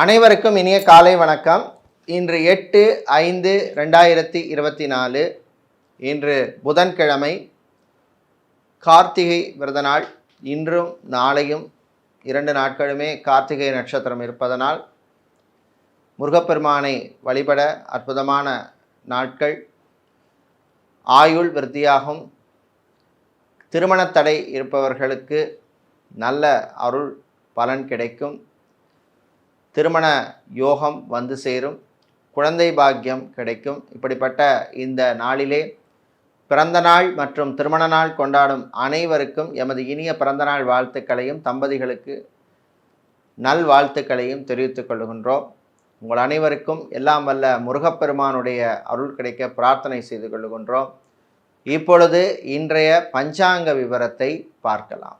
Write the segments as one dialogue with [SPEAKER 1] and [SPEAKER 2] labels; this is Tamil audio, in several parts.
[SPEAKER 1] அனைவருக்கும் இனிய காலை வணக்கம். இன்று 8/5/2024 இன்று புதன்கிழமை, கார்த்திகை விரத நாள். இன்றும் நாளையும் 2 நாட்களுமே கார்த்திகை நட்சத்திரம் இருப்பதனால் முருகப்பெருமானை வழிபட அற்புதமான நாட்கள். ஆயுள் விருத்தியாகும். திருமணத்தடை இருப்பவர்களுக்கு நல்ல அருள் பலன் கிடைக்கும். திருமண யோகம் வந்து சேரும். குழந்தை பாக்கியம் கிடைக்கும். இப்படிப்பட்ட இந்த நாளிலே பிறந்த நாள் மற்றும் திருமண நாள் கொண்டாடும் அனைவருக்கும் எமது இனிய பிறந்தநாள் வாழ்த்துக்களையும் தம்பதிகளுக்கு நல் வாழ்த்துக்களையும் தெரிவித்துக் கொள்கின்றோம். உங்கள் அனைவருக்கும் எல்லாம் வல்ல முருகப்பெருமானுடைய அருள் கிடைக்க பிரார்த்தனை செய்து கொள்கின்றோம். இப்பொழுது இன்றைய பஞ்சாங்க விவரத்தை பார்க்கலாம்.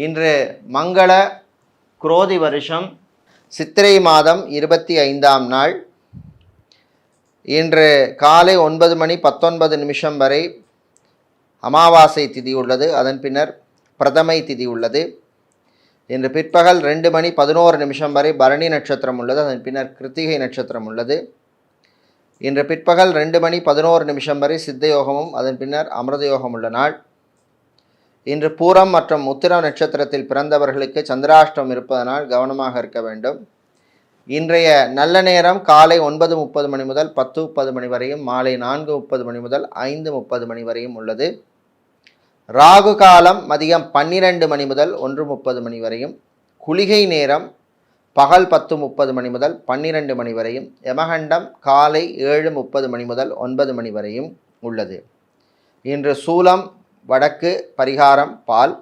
[SPEAKER 1] இன்று மங்கள குரோதி வருஷம் சித்திரை மாதம் 25ஆம் நாள். இன்று காலை 9:19 வரை அமாவாசை திதி உள்ளது. அதன் பின்னர் பிரதமை திதி உள்ளது. இன்று பிற்பகல் 2:11 வரை பரணி நட்சத்திரம் உள்ளது. அதன் பின்னர் கிருத்திகை நட்சத்திரம் உள்ளது. இன்று பிற்பகல் 2:11 வரை சித்த யோகமும் அதன் பின்னர் அமிர்த யோகம் உள்ள நாள். இன்று பூரம் மற்றும் உத்திரம் நட்சத்திரத்தில் பிறந்தவர்களுக்கு சந்திராஷ்டம் இருப்பதனால் கவனமாக இருக்க வேண்டும். இன்றைய நல்ல நேரம் காலை 9:30 முதல் 10:30 வரையும், மாலை 4:30 முதல் 5:30 வரையும் உள்ளது. ராகு காலம் மதியம் 12 முதல் 1:30 வரையும், குளிகை நேரம் பகல் 10:30 முதல் 12 வரையும், யமகண்டம் காலை 7:30 முதல் 9 வரையும் உள்ளது. இன்று சூலம் வடக்கு, பரிகாரம் பால்.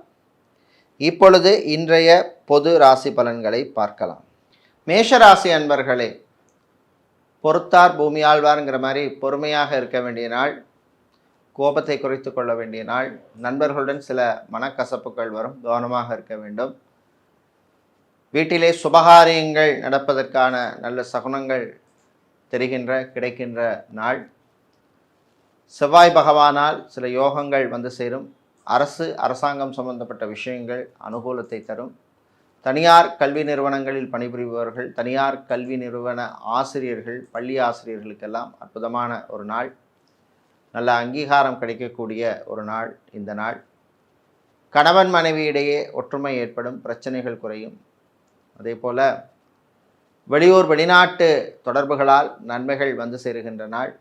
[SPEAKER 1] இப்பொழுது இன்றைய பொது ராசி பலன்களை பார்க்கலாம். மேஷராசி அன்பர்களே, பொறுத்தார் பூமி ஆழ்வார்ங்கிற மாதிரி பொறுமையாக இருக்க வேண்டிய நாள். கோபத்தை குறைத்து கொள்ள வேண்டிய நாள். நண்பர்களுடன் சில மனக்கசப்புகள் வரும், கவனமாக இருக்க வேண்டும். வீட்டிலே சுபகாரியங்கள் நடப்பதற்கான நல்ல சகுனங்கள் கிடைக்கின்ற நாள். செவ்வாய் பகவானால் சில யோகங்கள் வந்து சேரும். அரசாங்கம் சம்பந்தப்பட்ட விஷயங்கள் அனுகூலத்தை தரும். தனியார் கல்வி நிறுவனங்களில் பணிபுரிபவர்கள், தனியார் கல்வி நிறுவன ஆசிரியர்கள், பள்ளி ஆசிரியர்களுக்கெல்லாம் அற்புதமான ஒரு நாள். நல்ல அங்கீகாரம் கிடைக்கக்கூடிய ஒரு நாள் இந்த நாள். கணவன் மனைவியிடையே ஒற்றுமை ஏற்படும், பிரச்சனைகள் குறையும். அதே போல் வெளியூர் வெளிநாட்டு தொடர்புகளால் நன்மைகள் வந்து சேருகின்ற நாள்.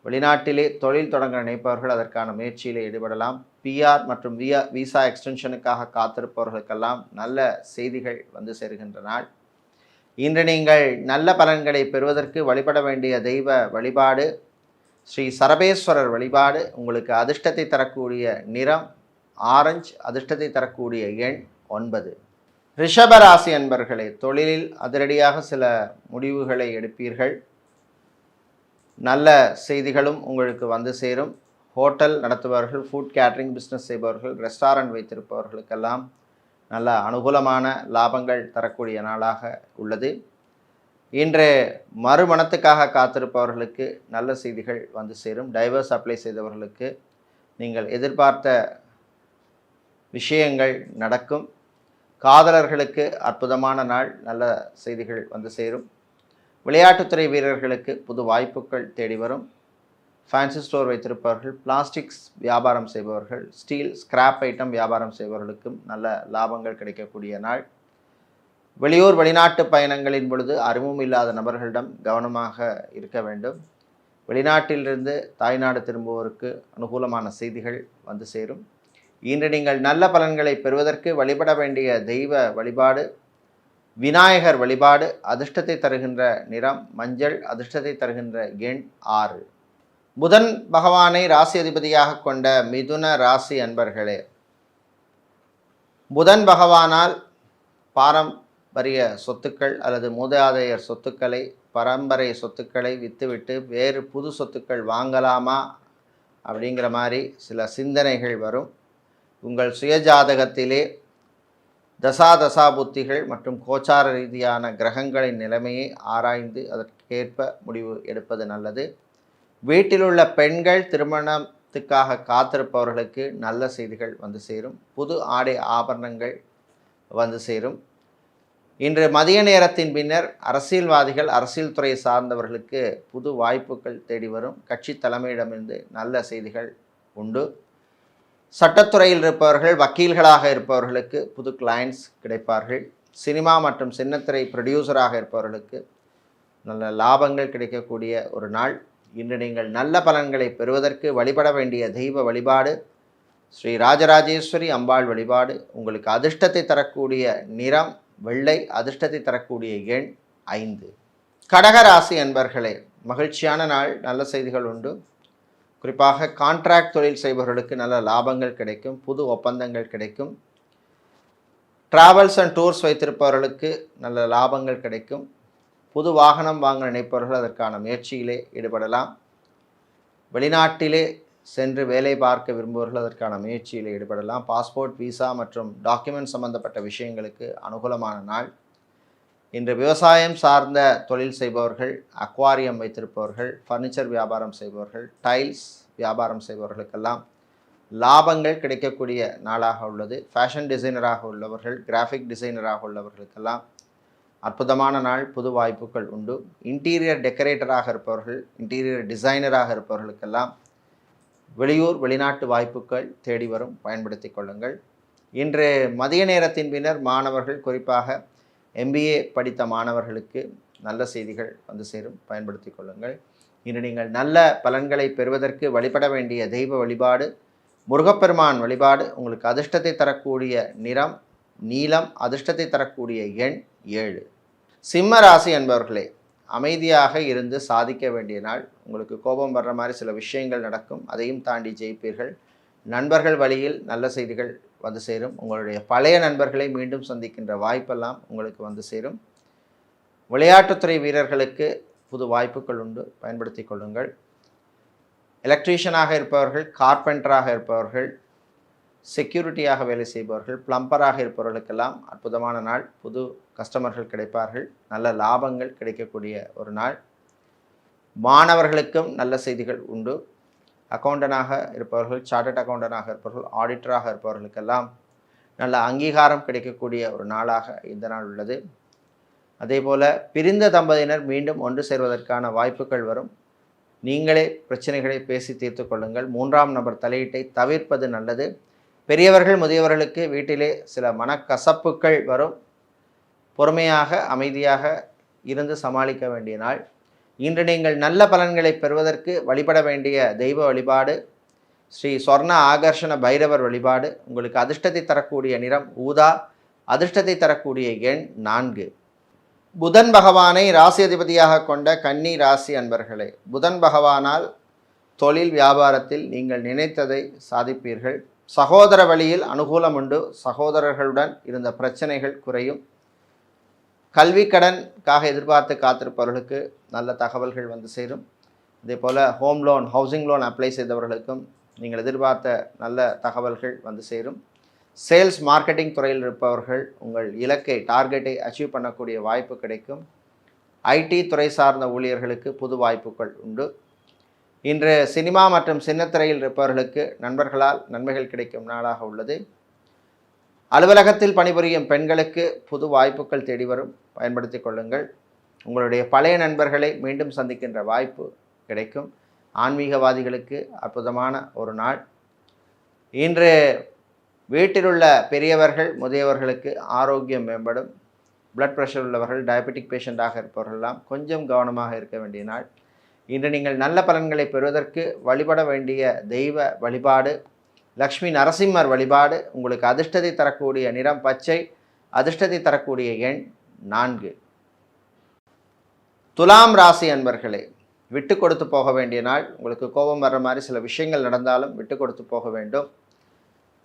[SPEAKER 1] வெளிநாட்டிலே தொழில் தொடங்க நினைப்பவர்கள் அதற்கான முயற்சியிலே ஈடுபடலாம். பிஆர் மற்றும் விசா எக்ஸ்டென்ஷனுக்காக காத்திருப்பவர்களுக்கெல்லாம் நல்ல செய்திகள் வந்து சேருகின்ற நாள். இன்று நீங்கள் நல்ல பலன்களை பெறுவதற்கு வழிபட வேண்டிய தெய்வ வழிபாடு ஸ்ரீ சரபேஸ்வரர் வழிபாடு. உங்களுக்கு அதிர்ஷ்டத்தை தரக்கூடிய நிறம் ஆரஞ்சு, அதிர்ஷ்டத்தை தரக்கூடிய எண் 9. ரிஷபராசி அன்பர்களே, தொழிலில் அதிரடியாக சில முடிவுகளை எடுப்பீர்கள். நல்ல செய்திகளும் உங்களுக்கு வந்து சேரும். ஹோட்டல் நடத்துபவர்கள், ஃபுட் கேட்ரிங் பிஸ்னஸ் செய்பவர்கள், ரெஸ்டாரண்ட் வைத்திருப்பவர்களுக்கெல்லாம் நல்ல அனுகூலமான லாபங்கள் தரக்கூடிய நாளாக உள்ளது. இன்று மறுமணத்துக்காக காத்திருப்பவர்களுக்கு நல்ல செய்திகள் வந்து சேரும். டைவர்ஸ் அப்ளை செய்தவர்களுக்கு நீங்கள் எதிர்பார்த்த விஷயங்கள் நடக்கும். காதலர்களுக்கு அற்புதமான நாள், நல்ல செய்திகள் வந்து சேரும். விளையாட்டுத்துறை வீரர்களுக்கு புது வாய்ப்புகள் தேடி வரும். ஃபேன்சி ஸ்டோர் வைத்திருப்பவர்கள், பிளாஸ்டிக்ஸ் வியாபாரம் செய்பவர்கள், ஸ்டீல் ஸ்கிராப் ஐட்டம் வியாபாரம் செய்பவர்களுக்கும் நல்ல லாபங்கள் கிடைக்கக்கூடிய நாள். வெளியூர் வெளிநாட்டு பயணங்களின் பொழுது அறிமுகம் இல்லாத நபர்களிடம் கவனமாக இருக்க வேண்டும். வெளிநாட்டிலிருந்து தாய்நாடு திரும்புவோருக்கு அனுகூலமான செய்திகள் வந்து சேரும். இன்று நீங்கள் நல்ல பலன்களை பெறுவதற்கு வழிபட வேண்டிய தெய்வ வழிபாடு விநாயகர் வழிபாடு. அதிர்ஷ்டத்தை தருகின்ற நிறம் மஞ்சள், அதிர்ஷ்டத்தை தருகின்ற எண் 6. புதன் பகவானை ராசி அதிபதியாக கொண்ட மிதுன ராசி அன்பர்களே, புதன் பகவானால் பாரம்பரிய சொத்துக்கள் அல்லது மூதாதையர் சொத்துக்களை, பரம்பரை சொத்துக்களை விற்றுவிட்டு வேறு புது சொத்துக்கள் வாங்கலாமா அப்படிங்கிற மாதிரி சில சிந்தனைகள் வரும். உங்கள் சுயஜாதகத்திலே தசா புத்திகள் மற்றும் கோச்சார ரீதியான கிரகங்களின் நிலைமையை ஆராய்ந்து அதற்கேற்ப முடிவு எடுப்பது நல்லது. வீட்டில் உள்ள பெண்கள் திருமணத்துக்காக காத்திருப்பவர்களுக்கு நல்ல செய்திகள் வந்து சேரும். புது ஆடை ஆபரணங்கள் வந்து சேரும். இன்று மதிய நேரத்தின் பின்னர் அரசியல்வாதிகள், அரசியல் துறை சார்ந்தவர்களுக்கு புது வாய்ப்புகள் தேடி வரும். கட்சி தலைமையிடமிருந்து நல்ல செய்திகள் உண்டு. சட்டத்துறையில் இருப்பவர்கள், வக்கீல்களாக இருப்பவர்களுக்கு புது கிளைண்ட்ஸ் கிடைப்பார்கள். சினிமா மற்றும் சின்னத்திரை ப்ரொடியூசராக இருப்பவர்களுக்கு நல்ல லாபங்கள் கிடைக்கக்கூடிய ஒரு நாள். இன்று நீங்கள் நல்ல பலன்களை பெறுவதற்கு வழிபட வேண்டிய தெய்வ வழிபாடு ஸ்ரீ ராஜராஜேஸ்வரி அம்பாள் வழிபாடு. உங்களுக்கு அதிர்ஷ்டத்தை தரக்கூடிய நிறம் வெள்ளை, அதிர்ஷ்டத்தை தரக்கூடிய எண் 5. கடகராசி அன்பர்களே, மகிழ்ச்சியான நாள், நல்ல செய்திகள் உண்டு. குறிப்பாக கான்ட்ராக்ட் தொழில் செய்பவர்களுக்கு நல்ல லாபங்கள் கிடைக்கும், புது ஒப்பந்தங்கள் கிடைக்கும். டிராவல்ஸ் அண்ட் டூர்ஸ் வைத்திருப்பவர்களுக்கு நல்ல லாபங்கள் கிடைக்கும். புது வாகனம் வாங்க நினைப்பவர்கள் அதற்கான முயற்சியிலே ஈடுபடலாம். வெளிநாட்டிலே சென்று வேலை பார்க்க விரும்புபவர்கள் அதற்கான முயற்சியில் ஈடுபடலாம். பாஸ்போர்ட், விசா மற்றும் டாக்குமெண்ட் சம்பந்தப்பட்ட விஷயங்களுக்கு அனுகூலமான நாள். இன்று விவசாயம் சார்ந்த தொழில் செய்பவர்கள், அக்வாரியம் வைத்திருப்பவர்கள், ஃபர்னிச்சர் வியாபாரம் செய்பவர்கள், டைல்ஸ் வியாபாரம் செய்பவர்களுக்கெல்லாம் லாபங்கள் கிடைக்கக்கூடிய நாளாக உள்ளது. ஃபேஷன் டிசைனராக உள்ளவர்கள், கிராஃபிக் டிசைனராக உள்ளவர்களுக்கெல்லாம் அற்புதமான நாள், புது வாய்ப்புகள் உண்டு. இன்டீரியர் டெக்கரேட்டராக இருப்பவர்கள், இன்டீரியர் டிசைனராக இருப்பவர்களுக்கெல்லாம் வெளியூர் வெளிநாட்டு வாய்ப்புகள் தேடி வரும், பயன்படுத்தி கொள்ளுங்கள். இன்று மதிய நேரத்தின் பின்னர் மாணவர்கள், குறிப்பாக MBA படித்த மாணவர்களுக்கு நல்ல செய்திகள் வந்து சேரும், பயன்படுத்தி கொள்ளுங்கள். இன்று நீங்கள் நல்ல பலன்களை பெறுவதற்கு வழிபட வேண்டிய தெய்வ வழிபாடு முருகப்பெருமான் வழிபாடு. உங்களுக்கு அதிர்ஷ்டத்தை தரக்கூடிய நிறம் நீலம், அதிர்ஷ்டத்தை தரக்கூடிய எண் 7. சிம்ம ராசி என்பவர்களே, அமைதியாக இருந்து சாதிக்க வேண்டிய நாள். உங்களுக்கு கோபம் வர்ற மாதிரி சில விஷயங்கள் நடக்கும், அதையும் தாண்டி ஜெயிப்பீர்கள். நண்பர்கள் வழியில் நல்ல செய்திகள் வந்து சேரும். உங்களுடைய பழைய நண்பர்களை மீண்டும் சந்திக்கின்ற வாய்ப்பெல்லாம் உங்களுக்கு வந்து சேரும். விளையாட்டுத்துறை வீரர்களுக்கு புது வாய்ப்புகள் உண்டு, பயன்படுத்தி கொள்ளுங்கள். எலக்ட்ரீஷியனாக இருப்பவர்கள், கார்பெண்டராக இருப்பவர்கள், செக்யூரிட்டியாக வேலை செய்பவர்கள், பிளம்பராக இருப்பவர்களுக்கெல்லாம் அற்புதமான நாள். புது கஸ்டமர்கள் கிடைப்பார்கள், நல்ல லாபங்கள் கிடைக்கக்கூடிய ஒரு நாள். மாணவர்களுக்கும் நல்ல செய்திகள் உண்டு. அக்கௌண்டனாக இருப்பவர்கள், சார்ட்டர்ட் அக்கௌண்டனாக இருப்பவர்கள், ஆடிட்டராக இருப்பவர்களுக்கெல்லாம் நல்ல அங்கீகாரம் கிடைக்கக்கூடிய ஒரு நாளாக இந்த நாள் உள்ளது. அதேபோல் பிரிந்த தம்பதியினர் மீண்டும் ஒன்று சேர்வதற்கான வாய்ப்புகள் வரும். நீங்களே பிரச்சனைகளை பேசி தீர்த்து கொள்ளுங்கள். 3ஆம் நபர் தலையீட்டை தவிர்ப்பது நல்லது. பெரியவர்கள் முதியவர்களுக்கு வீட்டிலே சில மனக்கசப்புகள் வரும். பொறுமையாக அமைதியாக இருந்து சமாளிக்க வேண்டிய நாள். இன்று நீங்கள் நல்ல பலன்களை பெறுவதற்கு வழிபட வேண்டிய தெய்வ வழிபாடு ஸ்ரீ சொர்ண ஆகர்ஷண பைரவர் வழிபாடு. உங்களுக்கு அதிர்ஷ்டத்தை தரக்கூடிய நிறம் ஊதா, அதிர்ஷ்டத்தை தரக்கூடிய எண் 4. புதன் பகவானை ராசி அதிபதியாக கொண்ட கன்னி ராசி அன்பர்களே, புதன் பகவானால் தொழில் வியாபாரத்தில் நீங்கள் நினைத்ததை சாதிப்பீர்கள். சகோதர வழியில் அனுகூலம் உண்டு. சகோதரர்களுடன் இருந்த பிரச்சனைகள் குறையும். கல்வி கடனுக்காக எதிர்பார்த்து காத்திருப்பவர்களுக்கு நல்ல தகவல்கள் வந்து சேரும். இதே போல் home loan, housing loan apply செய்தவர்களுக்கும் நீங்கள் எதிர்பார்த்த நல்ல தகவல்கள் வந்து சேரும். சேல்ஸ் மார்க்கெட்டிங் துறையில் இருப்பவர்கள் உங்கள் இலக்கை, டார்கெட்டை அச்சீவ் பண்ணக்கூடிய வாய்ப்பு கிடைக்கும். ஐடி துறை சார்ந்த ஊழியர்களுக்கு புது வாய்ப்புகள் உண்டு. இன்று சினிமா மற்றும் சின்னத்திரையில் இருப்பவர்களுக்கு நண்பர்களால் நன்மைகள் கிடைக்கும் நாளாக உள்ளது. அலுவலகத்தில் பணிபுரியும் பெண்களுக்கு புது வாய்ப்புகள் தேடி வரும், பயன்படுத்தி கொள்ளுங்கள். உங்களுடைய பழைய நண்பர்களை மீண்டும் சந்திக்கின்ற வாய்ப்பு கிடைக்கும். ஆன்மீகவாதிகளுக்கு அற்புதமான ஒரு நாள். இன்று வீட்டிலுள்ள பெரியவர்கள் முதியவர்களுக்கு ஆரோக்கியம் மேம்படும். பிளட் ப்ரெஷர் உள்ளவர்கள், டயபெட்டிக் பேஷண்ட்டாக இருப்பவர்களெல்லாம் கொஞ்சம் கவனமாக இருக்க வேண்டிய நாள். இன்று நீங்கள் நல்ல பலன்களை பெறுவதற்கு வழிபட வேண்டிய தெய்வ வழிபாடு லக்ஷ்மி நரசிம்மர் வழிபாடு. உங்களுக்கு அதிர்ஷ்டத்தை தரக்கூடிய நிறம் பச்சை, அதிர்ஷ்டத்தை தரக்கூடிய எண் 4. துலாம் ராசி அன்பர்களே, விட்டு கொடுத்து போக வேண்டிய நாள். உங்களுக்கு கோபம் வர்ற மாதிரி சில விஷயங்கள் நடந்தாலும் விட்டு கொடுத்து போக வேண்டும்.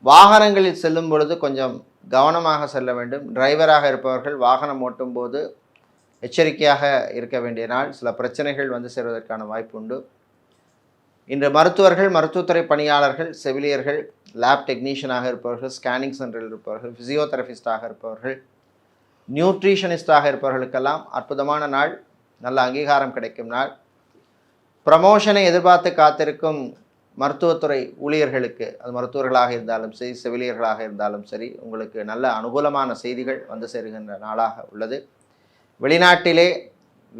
[SPEAKER 1] வாகனங்களில் செல்லும் பொழுது கொஞ்சம் கவனமாக செல்ல வேண்டும். டிரைவராக இருப்பவர்கள் வாகனம் ஓட்டும் போது எச்சரிக்கையாக இருக்க வேண்டிய நாள். சில பிரச்சனைகள் வந்து சேர்வதற்கான வாய்ப்பு உண்டு. இன்று மருத்துவர்கள், மருத்துவத்துறை பணியாளர்கள், செவிலியர்கள், லேப் டெக்னீஷியனாக இருப்பவர்கள், ஸ்கேனிங் சென்டரில் இருப்பவர்கள், ஃபிசியோதெரபிஸ்டாக இருப்பவர்கள், நியூட்ரிஷனிஸ்டாக இருப்பவர்களுக்கெல்லாம் அற்புதமான நாள். நல்ல அங்கீகாரம் கிடைக்கும் நாள். ப்ரமோஷனை எதிர்பார்த்து காத்திருக்கும் மருத்துவத்துறை ஊழியர்களுக்கு, அது மருத்துவர்களாக இருந்தாலும் சரி, செவிலியர்களாக இருந்தாலும் சரி, உங்களுக்கு நல்ல அனுகூலமான செய்திகள் வந்து சேருகின்ற நாளாக உள்ளது. வெளிநாட்டிலே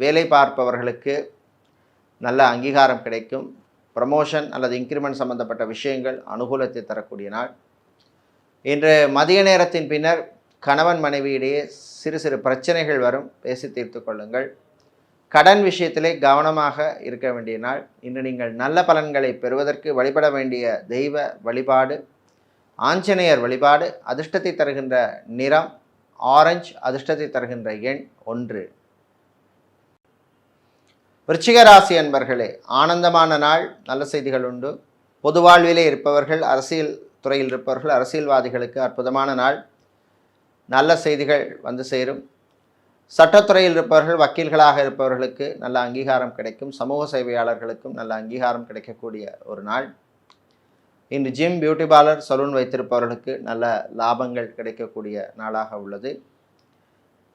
[SPEAKER 1] வேலை பார்ப்பவர்களுக்கு நல்ல அங்கீகாரம் கிடைக்கும். ப்ரமோஷன் அல்லது இன்க்ரிமெண்ட் சம்பந்தப்பட்ட விஷயங்கள் அனுகூலத்தை தரக்கூடிய நாள். இன்று மதிய நேரத்தின் பின்னர் கணவன் மனைவியிடையே சிறு சிறு பிரச்சனைகள் வரும், பேசி தீர்த்து கொள்ளுங்கள். கடன் விஷயத்திலே கவனமாக இருக்க வேண்டிய நாள். இன்று நீங்கள் நல்ல பலன்களை பெறுவதற்கு வழிபட வேண்டிய தெய்வ வழிபாடு ஆஞ்சநேயர் வழிபாடு. அதிர்ஷ்டத்தை தருகின்ற நிறம் ஆரஞ்சு, அதிர்ஷ்டத்தை தருகின்ற எண் 1. விருச்சிக ராசி அன்பர்களே, ஆனந்தமான நாள், நல்ல செய்திகள் உண்டு. பொது வாழ்விலே இருப்பவர்கள், அரசியல் துறையில் இருப்பவர்கள், அரசியல்வாதிகளுக்கு அற்புதமான நாள், நல்ல செய்திகள் வந்து சேரும். சட்டத்துறையில் இருப்பவர்கள், வக்கீல்களாக இருப்பவர்களுக்கு நல்ல அங்கீகாரம் கிடைக்கும். சமூக சேவையாளர்களுக்கும் நல்ல அங்கீகாரம் கிடைக்கக்கூடிய ஒரு நாள். இன்று ஜிம், பியூட்டி பார்லர், சலூன் வைத்திருப்பவர்களுக்கு நல்ல லாபங்கள் கிடைக்கக்கூடிய நாளாக உள்ளது.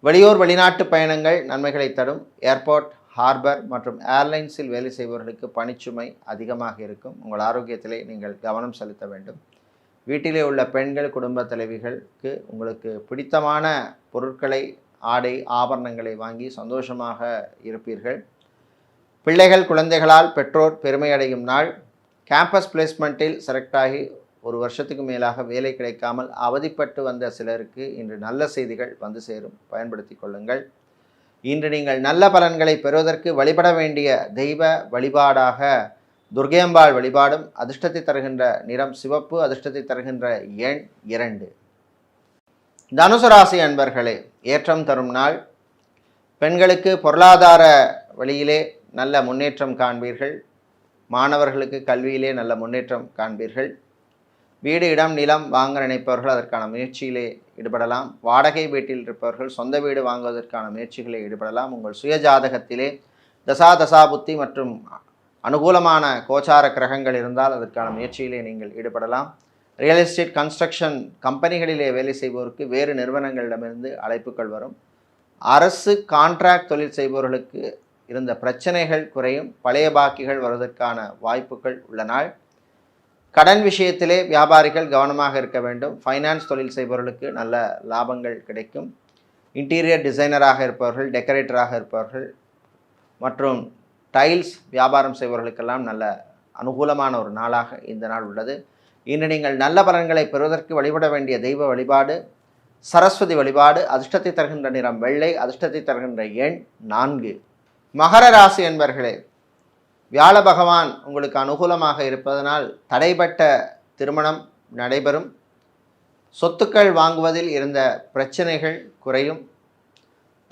[SPEAKER 1] வெளியூர் வெளிநாட்டு பயணங்கள் நன்மைகளை தரும். ஏர்போர்ட், ஹார்பர் மற்றும் ஏர்லைன்ஸில் வேலை செய்பவர்களுக்கு பணிச்சுமை அதிகமாக இருக்கும். உங்கள் ஆரோக்கியத்திலே நீங்கள் கவனம் செலுத்த வேண்டும். வீட்டிலே உள்ள பெண்கள், குடும்ப தலைவிகளுக்கு உங்களுக்கு பிடித்தமான பொருட்களை, ஆடை ஆபரணங்களை வாங்கி சந்தோஷமாக இருப்பீர்கள். பிள்ளைகள், குழந்தைகளால் பெற்றோர் பெருமை அடையும் நாள். கேம்பஸ் பிளேஸ்மெண்ட்டில் செலக்ட் ஆகி ஒரு வருஷத்துக்கு மேலாக வேலை கிடைக்காமல் அவதிப்பட்டு வந்த சிலருக்கு இன்று நல்ல செய்திகள் வந்து சேரும், பயன்படுத்தி கொள்ளுங்கள். இன்று நீங்கள் நல்ல பலன்களை பெறுவதற்கு வழிபட வேண்டிய தெய்வ வழிபாடாக துர்க்கையம்பாள் வழிபாடும். அதிர்ஷ்டத்தை தருகின்ற நிறம் சிவப்பு, அதிர்ஷ்டத்தை தருகின்ற எண் 2. தனுசு ராசி அன்பர்களே, ஏற்றம் தரும் நாள். பெண்களுக்கு பொருளாதார வழியிலே நல்ல முன்னேற்றம் காண்பீர்கள். மாணவர்களுக்கு கல்வியிலே நல்ல முன்னேற்றம் காண்பீர்கள். வீடு, இடம், நிலம் வாங்க நினைப்பவர்கள் அதற்கான முயற்சியிலே ஈடுபடலாம். வாடகை வீட்டில் இருப்பவர்கள் சொந்த வீடு வாங்குவதற்கான முயற்சிகளில் ஈடுபடலாம். உங்கள் சுய ஜாதகத்திலே தசாபுத்தி மற்றும் அனுகூலமான கோச்சார கிரகங்கள் இருந்தால் அதற்கான முயற்சியிலே நீங்கள் ஈடுபடலாம். ரியல் எஸ்டேட், கன்ஸ்ட்ரக்ஷன் கம்பெனிகளிலே வேலை செய்பவருக்கு வேறு நிறுவனங்களிடமிருந்து அழைப்புகள் வரும். அரசு கான்ட்ராக்ட் தொழில் செய்பவர்களுக்கு இருந்த பிரச்சனைகள் குறையும். பழைய பாக்கிகள் வருவதற்கான வாய்ப்புகள் உள்ள நாள். கடன் விஷயத்திலே வியாபாரிகள் கவனமாக இருக்க வேண்டும். ஃபைனான்ஸ் தொழில் செய்பவர்களுக்கு நல்ல லாபங்கள் கிடைக்கும். இன்டீரியர் டிசைனராக இருப்பவர்கள், டெக்கரேட்டராக இருப்பவர்கள் மற்றும் டைல்ஸ் வியாபாரம் செய்பவர்களுக்கெல்லாம் நல்ல அனுகூலமான ஒரு நாளாக இந்த நாள் உள்ளது. இன்று நீங்கள் நல்ல பலன்களை பெறுவதற்கு வழிபட வேண்டிய தெய்வ வழிபாடு சரஸ்வதி வழிபாடு. அதிர்ஷ்டத்தை தருகின்ற நிறம் வெள்ளை, அதிர்ஷ்டத்தை தருகின்ற எண் 4. மகர ராசி என்பர்களே, வியாழ பகவான் உங்களுக்கு அனுகூலமாக இருப்பதனால் தடைப்பட்ட திருமணம் நடைபெறும். சொத்துக்கள் வாங்குவதில் இருந்த பிரச்சனைகள் குறையும்.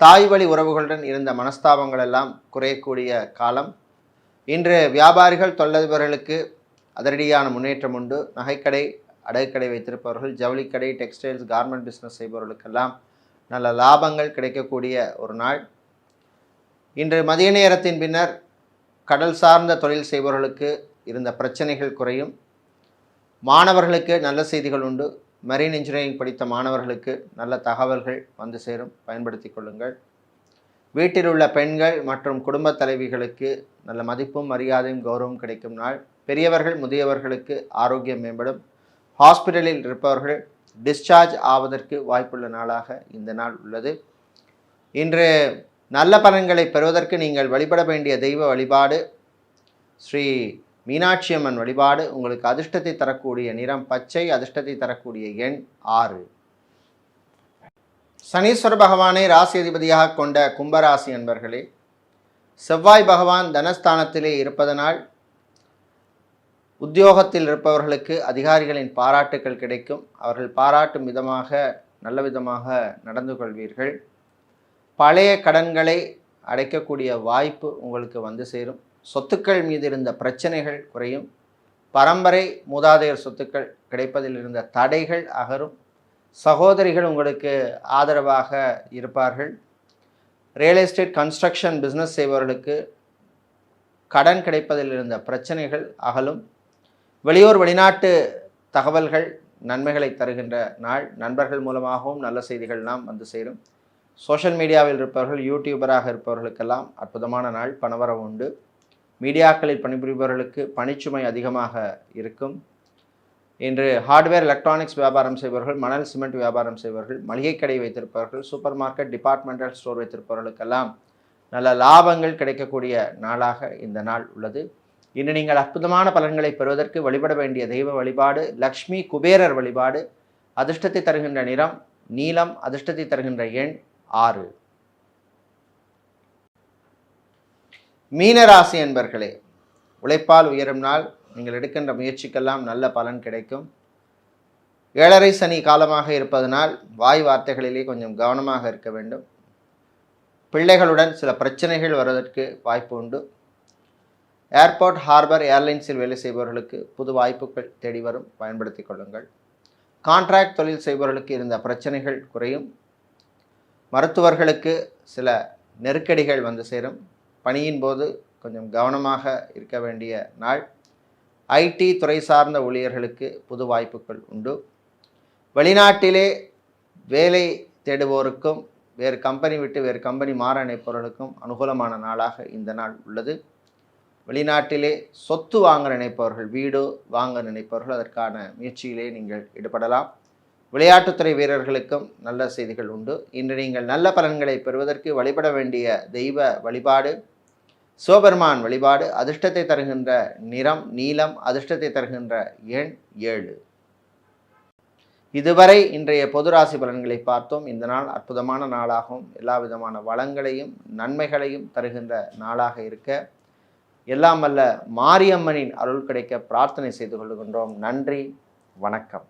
[SPEAKER 1] தாய் வழி உறவுகளுடன் இருந்த மனஸ்தாபங்கள் எல்லாம் குறையக்கூடிய காலம். இன்று வியாபாரிகள், தொழிலதிபர்களுக்கு அதிரடியான முன்னேற்றம் உண்டு. நகைக்கடை, அடகுக்கடை வைத்திருப்பவர்கள், ஜவுளிக்கடை, டெக்ஸ்டைல்ஸ், கார்மெண்ட் பிஸ்னஸ் செய்பவர்களுக்கெல்லாம் நல்ல லாபங்கள் கிடைக்கக்கூடிய ஒரு நாள். இன்று மதிய நேரத்தின் பின்னர் கடல் சார்ந்த தொழில் செய்பவர்களுக்கு இருந்த பிரச்சனைகள் குறையும். மாணவர்களுக்கு நல்ல செய்திகள் உண்டு. மெரின் இன்ஜினியரிங் படித்த மாணவர்களுக்கு நல்ல தகவல்கள் வந்து சேரும், பயன்படுத்தி கொள்ளுங்கள். வீட்டில் உள்ள பெண்கள் மற்றும் குடும்ப தலைவிகளுக்கு நல்ல மதிப்பும் மரியாதையும் கௌரவம் கிடைக்கும் நாள். பெரியவர்கள், முதியவர்களுக்கு ஆரோக்கியம் மேம்படும். ஹாஸ்பிட்டலில் இருப்பவர்கள் டிஸ்சார்ஜ் ஆவதற்கு வாய்ப்புள்ள நாளாக இந்த நாள் உள்ளது. இன்று நல்ல பலன்களை பெறுவதற்கு நீங்கள் வழிபட வேண்டிய தெய்வ வழிபாடு ஸ்ரீ மீனாட்சி அம்மன் வழிபாடு. உங்களுக்கு அதிர்ஷ்டத்தை தரக்கூடிய நிறம் பச்சை, அதிர்ஷ்டத்தை தரக்கூடிய எண் 6. சனீஸ்வர பகவானை ராசி அதிபதியாக கொண்ட கும்பராசி அன்பர்களே, செவ்வாய் பகவான் தனஸ்தானத்திலே இருப்பதனால் உத்தியோகத்தில் இருப்பவர்களுக்கு அதிகாரிகளின் பாராட்டுக்கள் கிடைக்கும். அவர்கள் பாராட்டும் விதமாக நல்ல விதமாக நடந்து கொள்வீர்கள். பழைய கடன்களை அடைக்கக்கூடிய வாய்ப்பு உங்களுக்கு வந்து சேரும். சொத்துக்கள் மீது இருந்த பிரச்சனைகள் குறையும். பரம்பரை மூதாதையர் சொத்துக்கள் கிடைப்பதில் இருந்த தடைகள் அகரும். சகோதரிகள் உங்களுக்கு ஆதரவாக இருப்பார்கள். ரியல் எஸ்டேட், கன்ஸ்ட்ரக்ஷன் பிஸ்னஸ் செய்பவர்களுக்கு கடன் கிடைப்பதில் இருந்த பிரச்சனைகள் அகலும். வெளியூர் வெளிநாட்டு தகவல்கள் நன்மைகளை தருகின்ற நாள். நண்பர்கள் மூலமாகவும் நல்ல செய்திகள்லாம் வந்து சேரும். சோஷியல் மீடியாவில் இருப்பவர்கள், யூடியூபராக இருப்பவர்களுக்கெல்லாம் அற்புதமான நாள், பணவரவு உண்டு. மீடியாக்களில் பணிபுரிபவர்களுக்கு பணிச்சுமை அதிகமாக இருக்கும். இன்று ஹார்ட்வேர் எலக்ட்ரானிக்ஸ் வியாபாரம் செய்பவர்கள், மணல் சிமெண்ட் வியாபாரம் செய்பவர்கள், மளிகை கடை வைத்திருப்பவர்கள், சூப்பர் மார்க்கெட் டிபார்ட்மெண்டல் ஸ்டோர் வைத்திருப்பவர்களுக்கெல்லாம் நல்ல லாபங்கள் கிடைக்கக்கூடிய நாளாக இந்த நாள் உள்ளது. இன்று நீங்கள் அற்புதமான பலன்களை பெறுவதற்கு வழிபட வேண்டிய தெய்வ வழிபாடு லக்ஷ்மி குபேரர் வழிபாடு. அதிர்ஷ்டத்தை தருகின்ற நிறம் நீலம். அதிர்ஷ்டத்தை தருகின்ற எண் 6. மீனராசி என்பர்களே, உழைப்பால் உயரும் நாள். நீங்கள் எடுக்கின்ற முயற்சிக்கெல்லாம் நல்ல பலன் கிடைக்கும். 7.5 சனி காலமாக இருப்பதனால் வாய் வார்த்தைகளிலே கொஞ்சம் கவனமாக இருக்க வேண்டும். பிள்ளைகளுடன் சில பிரச்சனைகள் வருவதற்கு வாய்ப்பு உண்டு. ஏர்போர்ட், ஹார்பர், ஏர்லைன்ஸில் வேலை செய்பவர்களுக்கு புது வாய்ப்புகள் தேடி வரும், பயன்படுத்தி கொள்ளுங்கள். கான்ட்ராக்ட் தொழில் செய்பவர்களுக்கு இருந்த பிரச்சனைகள் குறையும். மருத்துவர்களுக்கு சில நெருக்கடிகள் வந்து சேரும். பணியின் போது கொஞ்சம் கவனமாக இருக்க வேண்டிய நாள். ஐடி துறை சார்ந்த ஊழியர்களுக்கு புது வாய்ப்புகள் உண்டு. வெளிநாட்டிலே வேலை தேடுவோருக்கும் வேறு கம்பெனி விட்டு வேறு கம்பெனி மாற நினைப்பவர்களுக்கும் அனுகூலமான நாளாக இந்த நாள் உள்ளது. வெளிநாட்டிலே சொத்து வாங்க நினைப்பவர்கள், வீடு வாங்க நினைப்பவர்கள் அதற்கான முயற்சியிலே நீங்கள் ஈடுபடலாம். விளையாட்டுத்துறை வீரர்களுக்கும் நல்ல செய்திகள் உண்டு. இன்று நீங்கள் நல்ல பலன்களை பெறுவதற்கு வழிபட வேண்டிய தெய்வ வழிபாடு சிவபெருமான் வழிபாடு. அதிர்ஷ்டத்தை தருகின்ற நிறம் நீலம். அதிர்ஷ்டத்தை தருகின்ற எண் 7. இதுவரை இன்றைய பொது ராசி பலன்களை பார்த்தோம். இந்த நாள் அற்புதமான நாளாகவும் எல்லா விதமான வளங்களையும் நன்மைகளையும் தருகின்ற நாளாக இருக்க எல்லாம் வல்ல மாரியம்மனின் அருள் கிடைக்க பிரார்த்தனை செய்து கொள்கின்றோம். நன்றி, வணக்கம்.